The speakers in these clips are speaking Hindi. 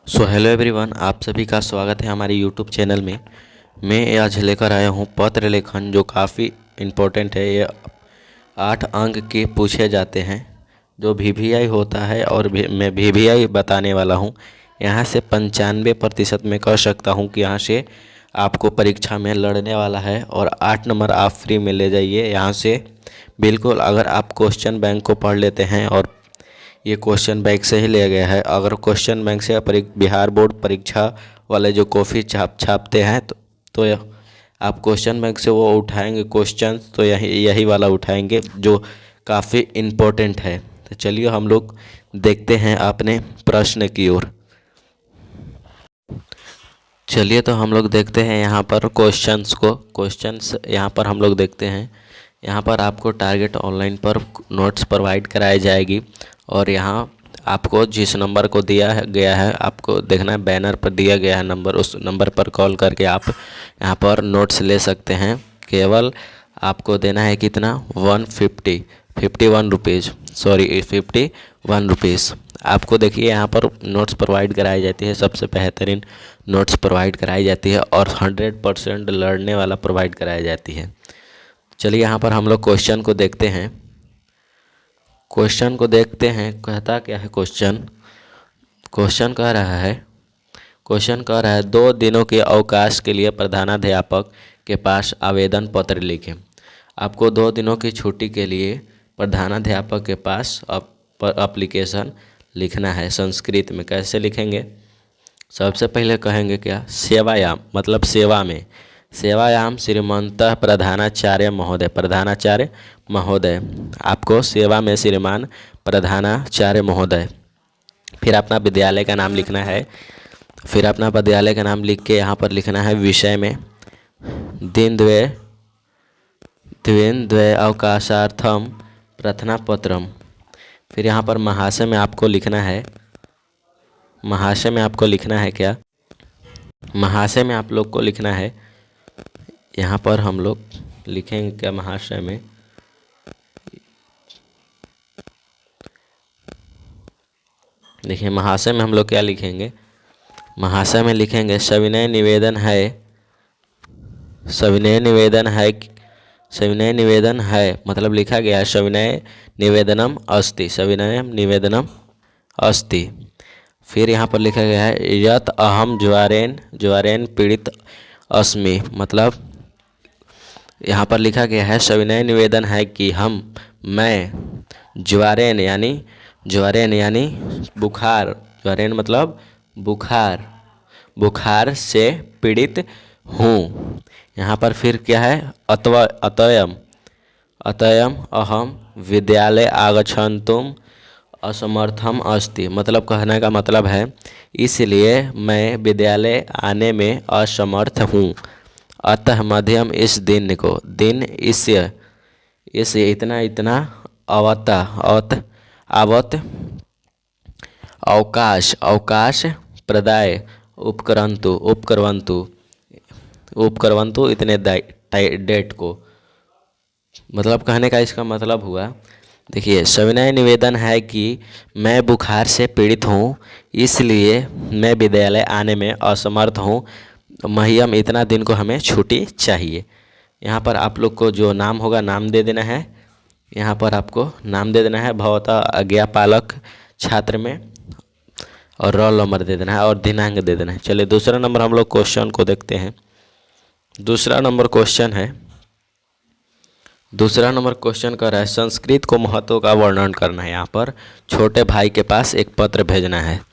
सो हेलो एवरीवन, आप सभी का स्वागत है हमारे यूट्यूब चैनल में। मैं आज लेकर आया हूँ पत्र लेखन, जो काफ़ी इम्पोर्टेंट है। ये 8 अंक के पूछे जाते हैं, जो वीवीआई होता है। और मैं वीवीआई बताने वाला हूँ। यहाँ से 95% में कह सकता हूँ कि यहाँ से आपको परीक्षा में लड़ने वाला है। और 8 नंबर आप फ्री में ले जाइए यहाँ से। बिल्कुल, अगर आप क्वेश्चन बैंक को पढ़ लेते हैं, और ये क्वेश्चन बैंक से ही लिया गया है। अगर क्वेश्चन बैंक से बिहार बोर्ड परीक्षा वाले जो कॉपी छापते हैं, आप क्वेश्चन बैंक से वो उठाएंगे क्वेश्चन, तो यही वाला उठाएंगे जो काफ़ी इम्पोर्टेंट है। तो चलिए हम लोग देखते हैं अपने प्रश्न की ओर। चलिए तो हम लोग देखते हैं यहाँ पर क्वेश्चंस यहाँ पर हम लोग देखते हैं। यहाँ पर आपको टारगेट ऑनलाइन पर नोट्स प्रोवाइड कराई जाएगी। और यहाँ आपको जिस नंबर को गया है, आपको देखना है बैनर पर दिया गया है नंबर, उस नंबर पर कॉल करके आप यहाँ पर नोट्स ले सकते हैं। केवल आपको देना है कितना, 51 रुपीज़, सॉरी 51 रुपीज़। आपको देखिए यहाँ पर नोट्स प्रोवाइड कराई जाती है, सबसे बेहतरीन नोट्स प्रोवाइड कराई जाती है, और 100% लड़ने वाला प्रोवाइड कराई जाती है। चलिए यहाँ पर हम लोग क्वेश्चन को देखते हैं। कहता क्या है क्वेश्चन। क्वेश्चन कह रहा है 2 दिनों के अवकाश के लिए प्रधानाध्यापक के पास आवेदन पत्र लिखें। आपको 2 दिनों की छुट्टी के लिए प्रधानाध्यापक के पास एप्लीकेशन लिखना है। संस्कृत में कैसे लिखेंगे? सबसे पहले कहेंगे क्या, सेवायाम मतलब सेवा में। सेवायाम श्रीमंतः प्रधानाचार्य महोदय, आपको सेवा में श्रीमान प्रधानाचार्य महोदय। फिर अपना विद्यालय का नाम लिखना है। फिर अपना विद्यालय का नाम लिख के यहाँ पर लिखना है विषय में द्विन्द्वय अवकाशार्थम प्रार्थना पत्रम। फिर यहाँ पर महाशय में आपको लिखना है। महाशय में आपको लिखना है क्या, महाशय में आप लोग को लिखना है। यहाँ पर हम लोग लिखेंगे क्या महाशय में, देखिए महाशय में हम लोग क्या लिखेंगे। महाशय में लिखेंगे सविनय निवेदन है, मतलब लिखा गया है सविनय निवेदनम अस्ति। फिर यहाँ पर लिखा गया है यत अहम ज्वरेन पीड़ित अस्मि, मतलब यहाँ पर लिखा गया है सविनय निवेदन है कि मैं ज्वरेन यानी बुखार, ज्वरेन मतलब बुखार से पीड़ित हूँ। यहाँ पर फिर क्या है, अतयम अहम विद्यालय आगच्छन्तुम असमर्थम अस्ति, मतलब कहने का मतलब है इसलिए मैं विद्यालय आने में असमर्थ हूँ। अतः मध्यम इस दिन को इसे इतना आवत अवकाश प्रदाय उपकरवंतु इतने डेट को, मतलब कहने का इसका मतलब हुआ, देखिए सविनय निवेदन है कि मैं बुखार से पीड़ित हूँ, इसलिए मैं विद्यालय आने में असमर्थ हूँ। महियम इतना दिन को हमें छुट्टी चाहिए। यहाँ पर आप लोग को जो नाम होगा नाम दे देना है। यहाँ पर आपको नाम दे देना है भवता आज्ञापालक छात्र में, और रोल नंबर दे देना है और दिनांक दे देना है। चलिए दूसरा नंबर हम लोग क्वेश्चन को देखते हैं। दूसरा नंबर क्वेश्चन कर रहा है संस्कृत को महत्व का वर्णन करना है। यहाँ पर छोटे भाई के पास एक पत्र भेजना है।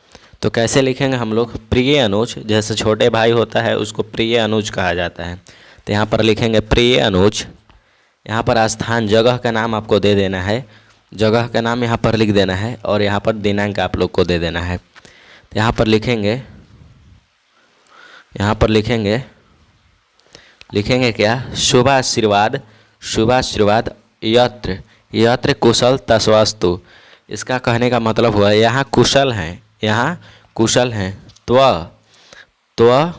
तो कैसे लिखेंगे हम लोग, प्रिय अनुज, जैसे छोटे भाई होता है उसको प्रिय अनुज कहा जाता है। तो यहाँ पर लिखेंगे प्रिय अनुज। यहाँ पर स्थान जगह का नाम आपको दे देना है, जगह का नाम यहाँ पर लिख देना है, और यहाँ पर दिनांक आप लोग को दे देना है। तो यहाँ पर लिखेंगे क्या, शुभ आशीर्वाद यत्र कुशल तस्वास्तु। इसका कहने का मतलब हुआ यहाँ कुशल हैं त्व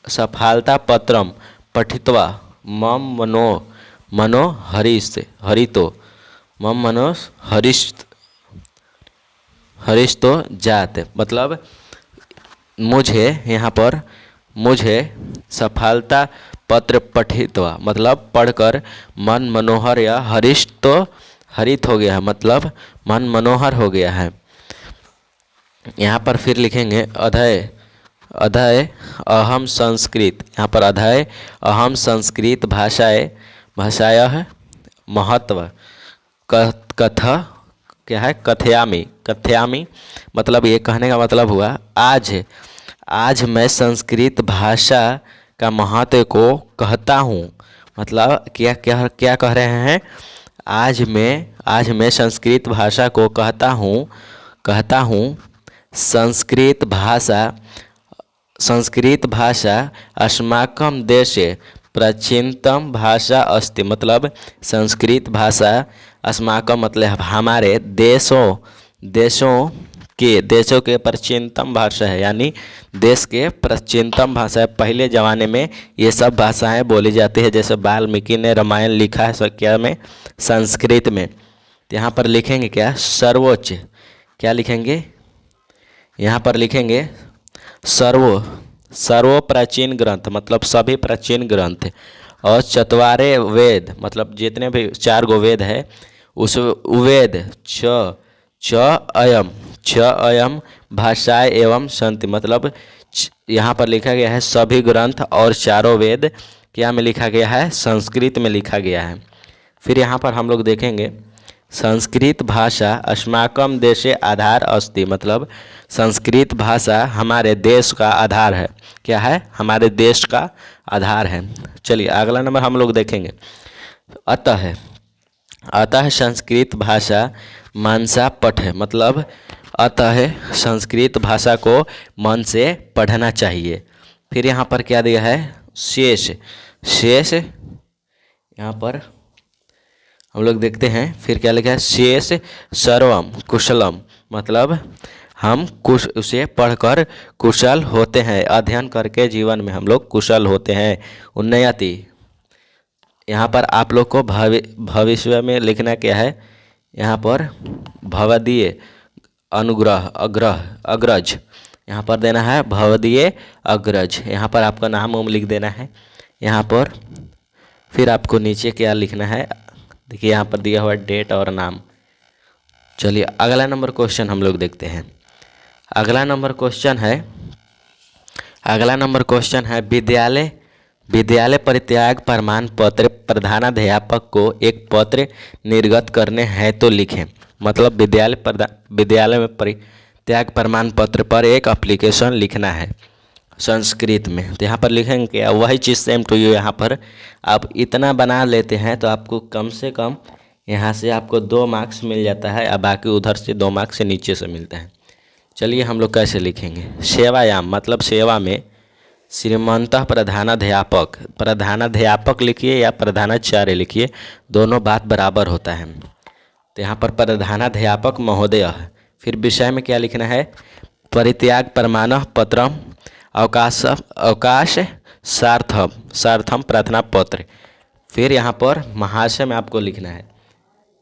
सफलता पत्रम पठित्वा मम मनो हरितो मम मनो हरिस्तो जात, मतलब मुझे यहाँ पर मुझे सफलता पत्र पठित्वा मतलब पढ़कर मन मनोहर या हरिष्ट तो हरित हो गया है, मतलब मन मनोहर हो गया है। यहाँ पर फिर लिखेंगे अधय अधय अहम संस्कृत, यहाँ पर अधय अहम संस्कृत भाषायः महत्व कथ क्या है कथयामि कथयामि, मतलब ये कहने का मतलब हुआ आज मैं संस्कृत भाषा का महत्व को कहता हूँ। मतलब क्या क्या क्या कह रहे हैं, आज मैं संस्कृत भाषा को कहता हूँ। संस्कृत भाषा अस्माकं देशे प्राचीनतम भाषा अस्ति, मतलब संस्कृत भाषा अस्माकं मतलब हमारे देशों के प्राचीनतम भाषा है, यानी देश के प्राचीनतम भाषा है। पहले ज़माने में ये सब भाषाएं बोली जाती है, जैसे वाल्मीकि ने रामायण लिखा है क्या में संस्कृत में। तो यहाँ पर लिखेंगे क्या सर्वोच्च, क्या लिखेंगे यहाँ पर लिखेंगे सर्व प्राचीन ग्रंथ, मतलब सभी प्राचीन ग्रंथ, और चत्वारे वेद मतलब जितने भी 4 गो वेद है उस वेद च अयम भाषाएं एवं संति, मतलब यहाँ पर लिखा गया है सभी ग्रंथ और चारों वेद क्या में लिखा गया है संस्कृत में लिखा गया है। फिर यहाँ पर हम लोग देखेंगे संस्कृत भाषा अस्माकं देशे आधार अस्ति, मतलब संस्कृत भाषा हमारे देश का आधार है। क्या है हमारे देश का आधार है। चलिए अगला नंबर हम लोग देखेंगे अतः संस्कृत भाषा मनसा पठे, मतलब अतः संस्कृत भाषा को मन से पढ़ना चाहिए। फिर यहाँ पर क्या दिया है शेष यहाँ पर हम लोग देखते हैं। फिर क्या लिखा है शेष सर्वम कुशलम, मतलब हम उसे पढ़कर कुशल होते हैं, अध्ययन करके जीवन में हम लोग कुशल होते हैं। उन्नयति, यहाँ पर आप लोग को भविष्य में लिखना क्या है, यहाँ पर भवदीय अनुग्रह अग्रज, यहाँ पर देना है भवदीय अग्रज, यहाँ पर आपका नाम लिख देना है यहाँ पर। फिर आपको नीचे क्या लिखना है, देखिए यहाँ पर दिया हुआ डेट और नाम। चलिए अगला नंबर क्वेश्चन हम लोग देखते हैं। अगला नंबर क्वेश्चन है विद्यालय परित्याग प्रमाण पत्र प्रधानाध्यापक को एक पत्र निर्गत करने हैं तो लिखें, मतलब विद्यालय में परित्याग प्रमाण पत्र पर एक एप्लीकेशन लिखना है संस्कृत में। तो यहाँ पर लिखेंगे क्या वही चीज़ सेम टू यू, यहाँ पर आप इतना बना लेते हैं तो आपको कम से कम यहाँ से आपको 2 मार्क्स मिल जाता है, और बाकी उधर से 2 मार्क्स से नीचे से मिलता है। चलिए हम लोग कैसे लिखेंगे सेवायाम, मतलब सेवा में श्रीमंतः प्रधानाध्यापक लिखिए या प्रधानाचार्य लिखिए, दोनों बात बराबर होता है। तो यहाँ पर प्रधानाध्यापक महोदय। फिर विषय में क्या लिखना है परित्याग प्रमाण पत्रम अवकाश सार्थम प्रार्थना पत्र। फिर यहाँ पर महाशय में आपको लिखना है,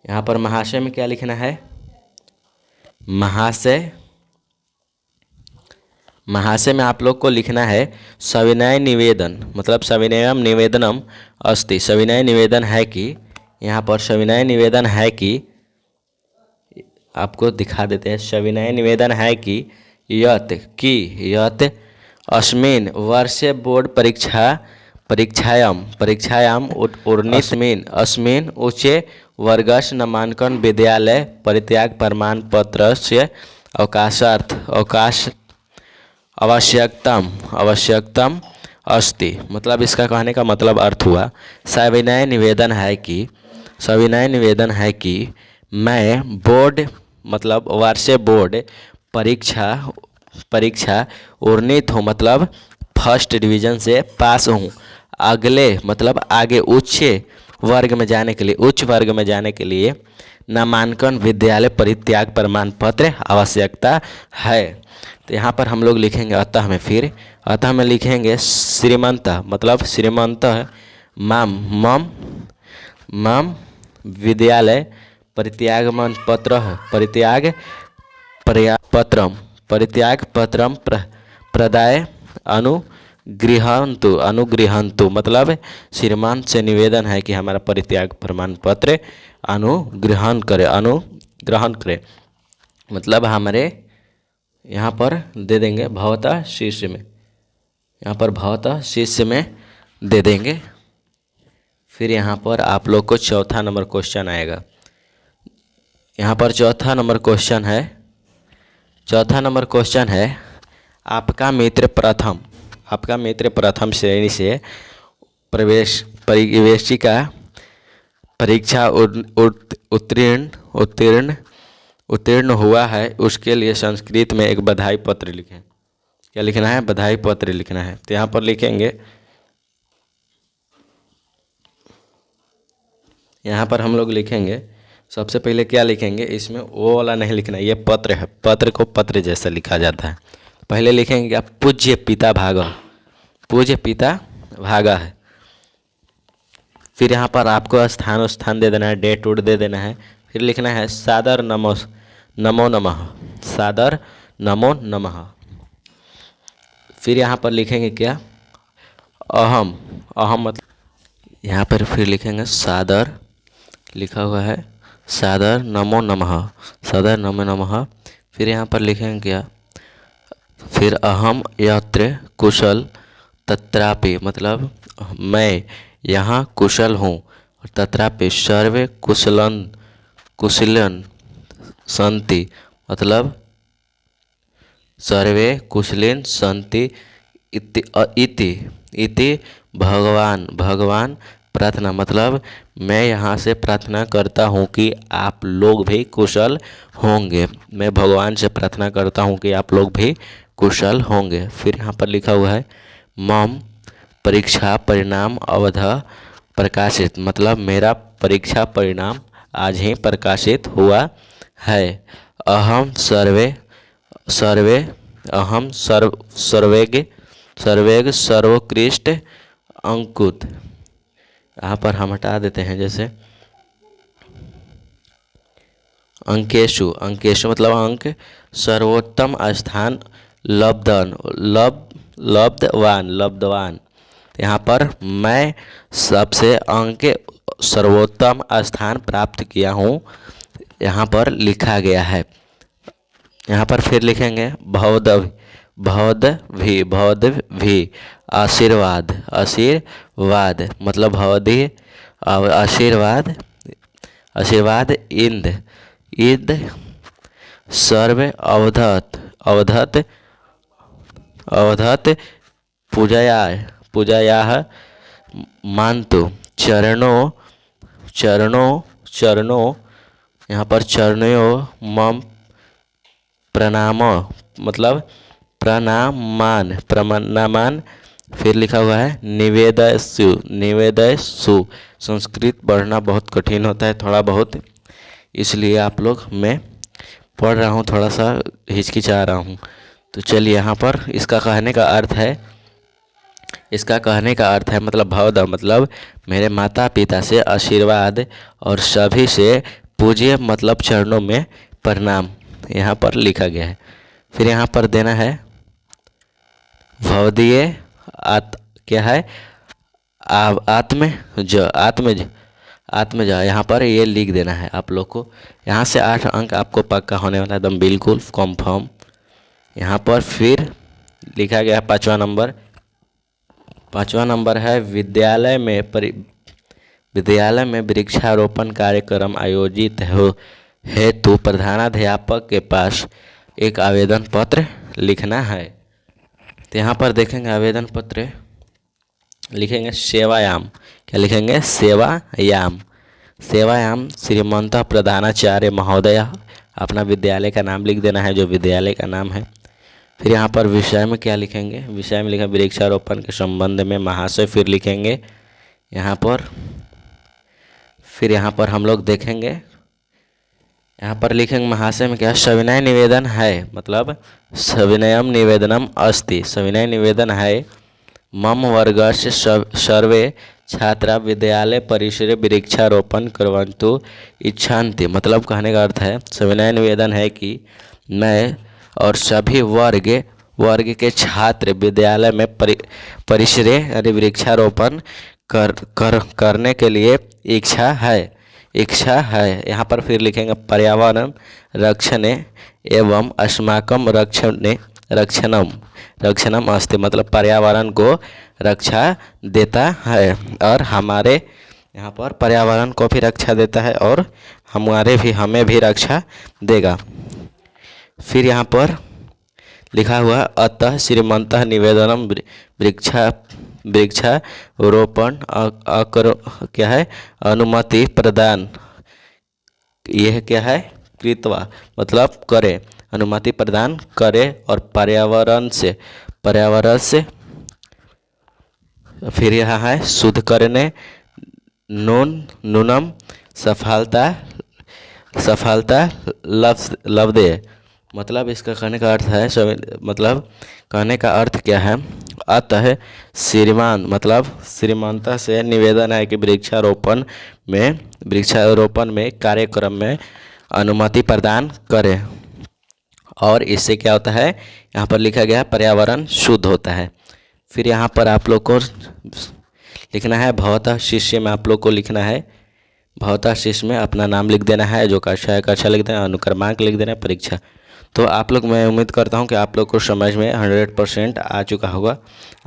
यहाँ पर महाशय में क्या लिखना है महाशय में आप लोग को लिखना है सविनय निवेदन, मतलब सविनयम निवेदनम अस्ति, सविनय निवेदन है कि, यहाँ पर सविनय निवेदन है कि, आपको दिखा देते हैं सविनय निवेदन है कि यत अस्मिन् वर्षे बोर्ड परीक्षायाम अस्मिन् उच्चे वर्गस्य नामांकन विद्यालय परित्याग प्रमाण पत्र से अवकाश आवश्यकतम अस्ति, मतलब इसका कहने का मतलब अर्थ हुआ सविनय निवेदन है कि मैं बोर्ड मतलब वार्षिक बोर्ड परीक्षा उत्तीर्ण हूँ, मतलब फर्स्ट डिवीज़न से पास हूँ। अगले मतलब आगे उच्च वर्ग में जाने के लिए नामांकन विद्यालय परित्याग प्रमाण पत्र आवश्यकता है। तो यहाँ पर हम लोग लिखेंगे अतः में लिखेंगे श्रीमंत, मतलब श्रीमंत मम विद्यालय परित्याग पत्रम प्रदाय अनुगृहंतु अनुगृहंतु मतलब श्रीमान से निवेदन है कि हमारा परित्याग प्रमाण पत्र अनुग्रहण करे। मतलब हमारे यहाँ पर दे देंगे भवतः शीर्ष में, यहाँ पर भवतः शीर्ष में दे देंगे। फिर यहाँ पर आप लोग को चौथा नंबर क्वेश्चन आएगा। यहाँ पर चौथा नंबर क्वेश्चन है आपका मित्र प्रथम श्रेणी से परिवेशिका परीक्षा उत्तीर्ण हुआ है, उसके लिए संस्कृत में एक बधाई पत्र लिखें। क्या लिखना है? बधाई पत्र लिखना है। तो यहाँ पर लिखेंगे, यहाँ पर हम लोग लिखेंगे सबसे पहले क्या लिखेंगे, इसमें वो वाला नहीं लिखना, ये पत्र है, पत्र को पत्र जैसा लिखा जाता है। पहले लिखेंगे क्या? पूज्य पिता भागा है। फिर यहाँ पर आपको स्थान दे देना है, डेट उट दे देना है। फिर लिखना है सादर नमो नमः। फिर यहाँ पर लिखेंगे क्या? अहम मतलब यहाँ पर फिर लिखेंगे सादर, लिखा हुआ है सादर नमो नमः। फिर यहाँ पर लिखेंगे क्या? फिर अहम यत्र कुशल तत्रापि मतलब मैं यहाँ कुशल हूँ, और तत्रापि सर्वे कुशलन संति मतलब सर्वे कुशलिन संति इति भगवान प्रार्थना मतलब मैं यहाँ से प्रार्थना करता हूँ कि आप लोग भी कुशल होंगे। मैं भगवान से प्रार्थना करता हूँ कि आप लोग भी कुशल होंगे। फिर यहाँ पर लिखा हुआ है मम परीक्षा परिणाम अवध प्रकाशित मतलब मेरा परीक्षा परिणाम आज ही प्रकाशित हुआ है। अहम सर्वेग सर्वोत्कृष्ट अंकुत, यहाँ पर हम हटा देते हैं, जैसे अंकेशु मतलब अंक सर्वोत्तम स्थान लब्धवान। यहाँ पर मैं सबसे अंक सर्वोत्तम स्थान प्राप्त किया हूँ, यहाँ पर लिखा गया है। यहाँ पर फिर लिखेंगे भवद्भि आशीर्वाद मतलब भवदी आशीर्वाद इंद सर्व अवधत पूजायाः मान्तु चरणों यहाँ पर चरणों मम प्रणाम मतलब प्रणामान। फिर लिखा हुआ है निवेदयसु। संस्कृत पढ़ना बहुत कठिन होता है थोड़ा बहुत, इसलिए आप लोग मैं पढ़ रहा हूँ, थोड़ा सा हिचकिचा रहा हूँ। तो चलिए यहाँ पर इसका कहने का अर्थ है मतलब भवद मतलब मेरे माता पिता से आशीर्वाद और सभी से पूज्य मतलब चरणों में प्रणाम, यहाँ पर लिखा गया है। फिर यहाँ पर देना है भवदीय क्या है आत्मज यहाँ पर ये लिख देना है आप लोग को। यहाँ से 8 अंक आपको पक्का होने वाला एकदम बिल्कुल कॉन्फर्म। यहाँ पर फिर लिखा गया 5वां नंबर है विद्यालय में वृक्षारोपण कार्यक्रम आयोजित हेतु प्रधानाध्यापक के पास एक आवेदन पत्र लिखना है। तो यहाँ पर देखेंगे आवेदन पत्र लिखेंगे सेवायाम। क्या लिखेंगे? सेवायाम श्रीमंत प्रधानाचार्य महोदय, अपना विद्यालय का नाम लिख देना है जो विद्यालय का नाम है। फिर यहाँ पर विषय में क्या लिखेंगे? विषय में लिखें वृक्षारोपण के संबंध में महाशय। फिर लिखेंगे यहाँ पर, फिर यहाँ पर हम लोग देखेंगे, यहाँ पर लिखेंगे महाशय में क्या सविनय निवेदन है मतलब सविनयम निवेदनम अस्ति, सविनय निवेदन है मम वर्गस्य सर्वे छात्रा विद्यालय परिसरे वृक्षारोपण कुर्वन्तु इच्छन्ति। मतलब कहने का अर्थ है सविनय निवेदन है कि मैं और सभी वर्ग के छात्र विद्यालय में परिसरे यानी वृक्षारोपण करने के लिए इच्छा है। यहाँ पर फिर लिखेंगे पर्यावरण रक्षण एवं अस्माकं रक्षणम अस्ति, मतलब पर्यावरण को रक्षा देता है और हमारे यहाँ पर पर्यावरण को भी रक्षा देता है और हमें भी रक्षा देगा। फिर यहाँ पर लिखा हुआ अतः श्रीमन्तः निवेदनम वृक्षारोपण क्या है अनुमति प्रदान, यह क्या है कृत्वा, मतलब करे, अनुमति प्रदान करे और पर्यावरण से फिर यहाँ है शुद्ध करने नूनम सफलता लब्धे, मतलब इसका कहने का अर्थ है मतलब कहने का अर्थ क्या है, अतः श्रीमान मतलब श्रीमंत से निवेदन है कि वृक्षारोपण में कार्यक्रम में अनुमति प्रदान करें और इससे क्या होता है, यहाँ पर लिखा गया पर्यावरण शुद्ध होता है। फिर यहाँ पर आप लोग को लिखना है भवतः शिष्य में, आप लोग को लिखना है भवतः शिष्य में अपना नाम लिख देना है, जो कक्षा है कक्षा लिख देना, अनुक्रमांक लिख देना है, परीक्षा। तो आप लोग, मैं उम्मीद करता हूँ कि आप लोग को समझ में 100% आ चुका होगा।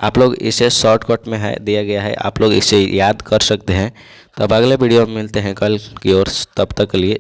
आप लोग इसे शॉर्टकट में है दिया गया है, आप लोग इसे याद कर सकते हैं। तब अगले वीडियो में मिलते हैं कल की ओर, तब तक के लिए।